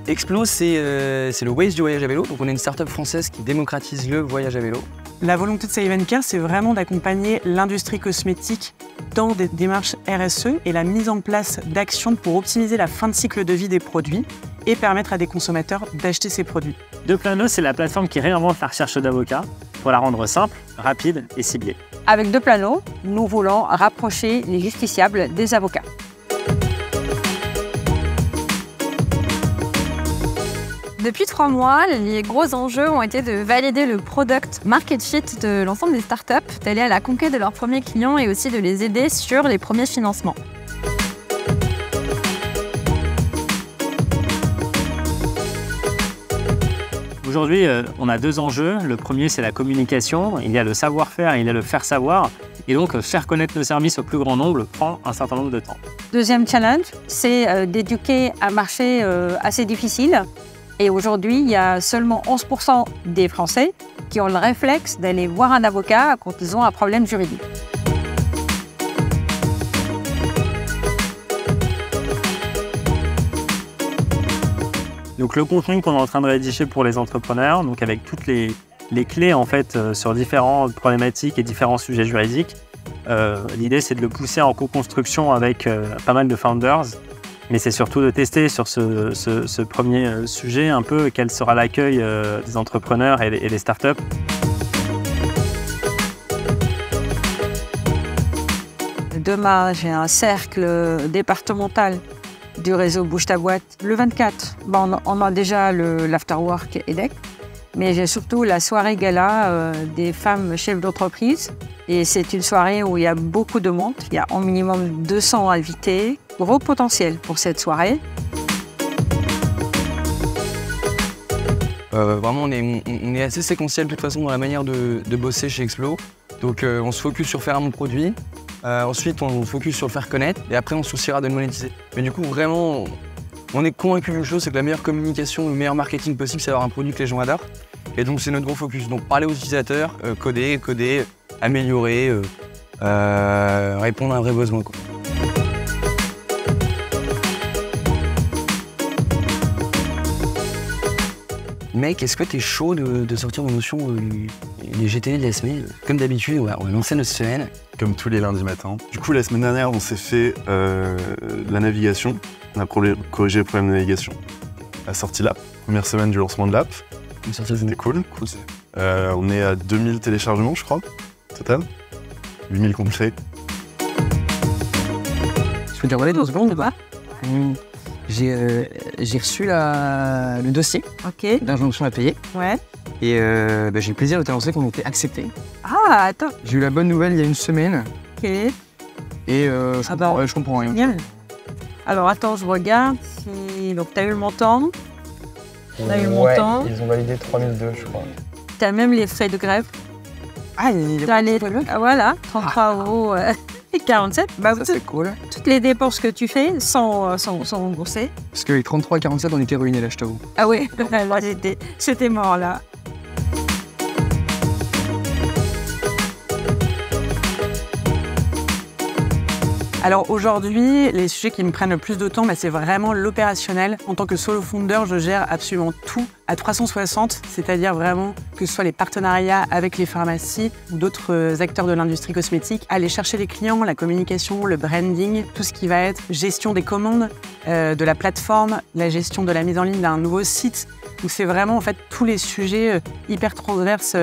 Explo, c'est le Waze du voyage à vélo. Donc on est une start-up française qui démocratise le voyage à vélo. La volonté de Save & Care, c'est vraiment d'accompagner l'industrie cosmétique dans des démarches RSE et la mise en place d'actions pour optimiser la fin de cycle de vie des produits et permettre à des consommateurs d'acheter ces produits. Deplano, c'est la plateforme qui réinvente la recherche d'avocats pour la rendre simple, rapide et ciblée. Avec Deplano, nous voulons rapprocher les justiciables des avocats. Depuis 3 mois, les gros enjeux ont été de valider le product market fit de l'ensemble des startups, d'aller à la conquête de leurs premiers clients et aussi de les aider sur les premiers financements. Aujourd'hui, on a 2 enjeux. Le premier, c'est la communication. Il y a le savoir-faire et il y a le faire savoir. Et donc, faire connaître nos services au plus grand nombre prend un certain nombre de temps. Deuxième challenge, c'est d'éduquer un marché assez difficile. Et aujourd'hui, il y a seulement 11% des Français qui ont le réflexe d'aller voir un avocat quand ils ont un problème juridique. Donc le contenu qu'on est en train de rédiger pour les entrepreneurs, donc avec toutes les clés en fait sur différentes problématiques et différents sujets juridiques. L'idée c'est de le pousser en co-construction avec pas mal de founders, mais c'est surtout de tester sur ce premier sujet un peu quel sera l'accueil des entrepreneurs et des startups. Demain, j'ai un cercle départemental du réseau Bouge ta boîte. Le 24, on a déjà l'afterwork EDEC, mais j'ai surtout la soirée gala des femmes chefs d'entreprise. Et c'est une soirée où il y a beaucoup de monde. Il y a au minimum 200 invités. Gros potentiel pour cette soirée. Vraiment, on est assez séquentiel de toute façon dans la manière de bosser chez Explo. Donc on se focus sur faire un bon produit. Ensuite, on focus sur le faire connaître et après, on se souciera de le monétiser. Mais du coup, vraiment, on est convaincu d'une chose, c'est que la meilleure communication, le meilleur marketing possible, c'est d'avoir un produit que les gens adorent. Et donc, c'est notre gros focus. Donc, parler aux utilisateurs, coder, améliorer, répondre à un vrai besoin, quoi. Mec, est-ce que t'es chaud de sortir nos notions les GTD de la semaine? Comme d'habitude, on va lancer notre semaine. Comme tous les lundis matins. Du coup, la semaine dernière, on s'est fait la navigation. On a corrigé le problème de navigation. La sortie l'app. Première semaine du lancement de l'app. C'était cool. On est à 2000 téléchargements, je crois, total. 8000 complets. Je peux te regarder 2 secondes ou pas? J'ai reçu le dossier d'injonction à payer. Ouais. Et j'ai le plaisir de t'annoncer qu'on était accepté. Ah, attends. J'ai eu la bonne nouvelle il y a une semaine. Ok. Et je comprends rien. Bien. Alors attends, je regarde. Donc t'as eu le montant. T'as eu le montant. Ils ont validé 3002, je crois. T'as même les frais de grève. Ah, voilà, 33 € et 47. Ça, c'est cool. Toutes les dépenses que tu fais sont remboursées. Parce que les 33 et 47, on était ruinés là, je t'avoue. Ah oui, c'était mort là. Alors aujourd'hui, les sujets qui me prennent le plus de temps, c'est vraiment l'opérationnel. En tant que solo founder, je gère absolument tout à 360, c'est-à-dire vraiment que ce soit les partenariats avec les pharmacies ou d'autres acteurs de l'industrie cosmétique, aller chercher les clients, la communication, le branding, tout ce qui va être gestion des commandes, de la plateforme, la gestion de la mise en ligne d'un nouveau site. Donc c'est vraiment en fait tous les sujets hyper transverses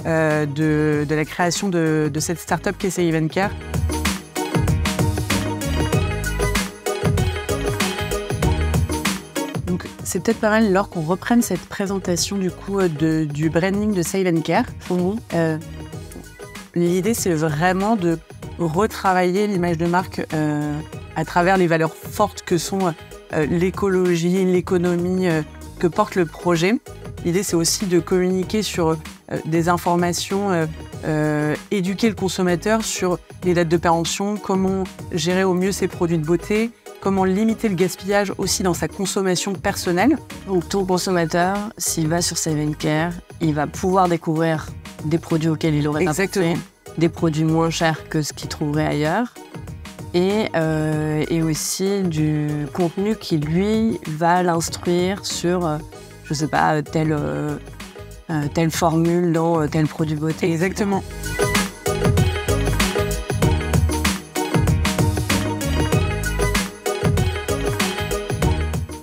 de la création de cette start-up qu'est Save & Care. Donc c'est peut-être pas mal Laure qu'on reprenne cette présentation du coup du branding de Save & Care. L'idée c'est vraiment de retravailler l'image de marque à travers les valeurs fortes que sont l'écologie, l'économie que porte le projet. L'idée c'est aussi de communiquer sur des informations, éduquer le consommateur sur les dates de péremption, comment gérer au mieux ses produits de beauté, comment limiter le gaspillage aussi dans sa consommation personnelle. Donc ton consommateur, s'il va sur Save & Care, il va pouvoir découvrir des produits auxquels il aurait pas pensé, des produits moins chers que ce qu'il trouverait ailleurs. et aussi du contenu qui, lui, va l'instruire sur, je sais pas, telle formule dans tel produit beauté. Exactement.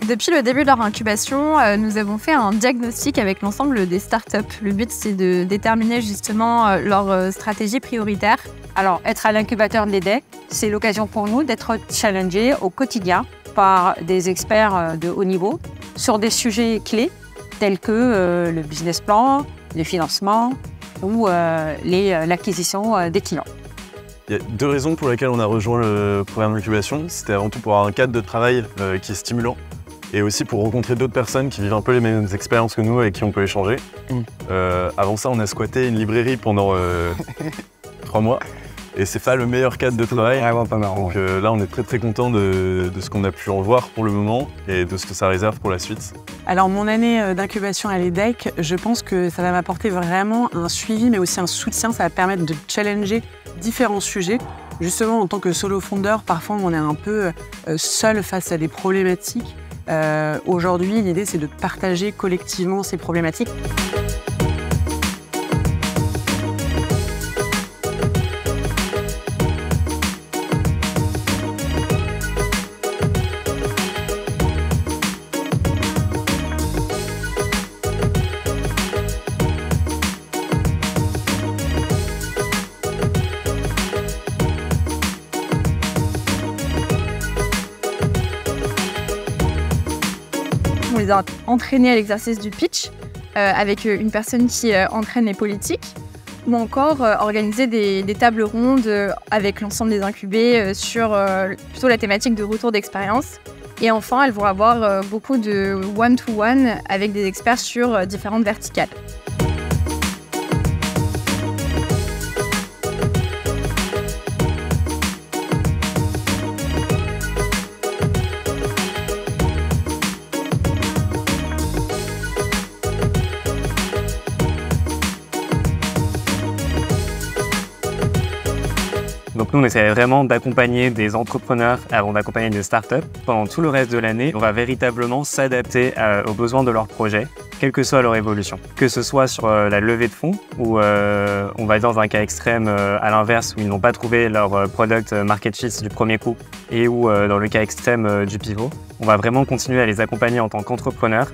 Depuis le début de leur incubation, nous avons fait un diagnostic avec l'ensemble des startups. Le but, c'est de déterminer justement leur stratégie prioritaire. Alors, être à l'incubateur de l'EDEC, c'est l'occasion pour nous d'être challengés au quotidien par des experts de haut niveau sur des sujets clés tels que le business plan, le financement ou l'acquisition des clients. Il y a 2 raisons pour lesquelles on a rejoint le programme d'incubation. C'était avant tout pour avoir un cadre de travail qui est stimulant et aussi pour rencontrer d'autres personnes qui vivent un peu les mêmes expériences que nous et avec qui on peut échanger. Avant ça, on a squatté une librairie pendant 3 mois et c'est pas le meilleur cadre de travail. Vraiment pas marrant. Donc là, on est très content de ce qu'on a pu en voir pour le moment et de ce que ça réserve pour la suite. Alors mon année d'incubation à l'EDEC, je pense que ça va m'apporter vraiment un suivi mais aussi un soutien. Ça va permettre de challenger différents sujets. Justement, en tant que solo founder, parfois on est un peu seul face à des problématiques. Aujourd'hui, l'idée c'est de partager collectivement ces problématiques. On les a entraînés à l'exercice du pitch avec une personne qui entraîne les politiques, ou encore organiser des tables rondes avec l'ensemble des incubés sur plutôt la thématique de retour d'expérience. Et enfin, elles vont avoir beaucoup de one-to-one avec des experts sur différentes verticales. Donc nous, on essaie vraiment d'accompagner des entrepreneurs avant d'accompagner des startups. Pendant tout le reste de l'année, on va véritablement s'adapter aux besoins de leur projet, quelle que soit leur évolution. Que ce soit sur la levée de fonds, où on va être dans un cas extrême à l'inverse, où ils n'ont pas trouvé leur product market fit du premier coup, et où dans le cas extrême du pivot, on va vraiment continuer à les accompagner en tant qu'entrepreneurs.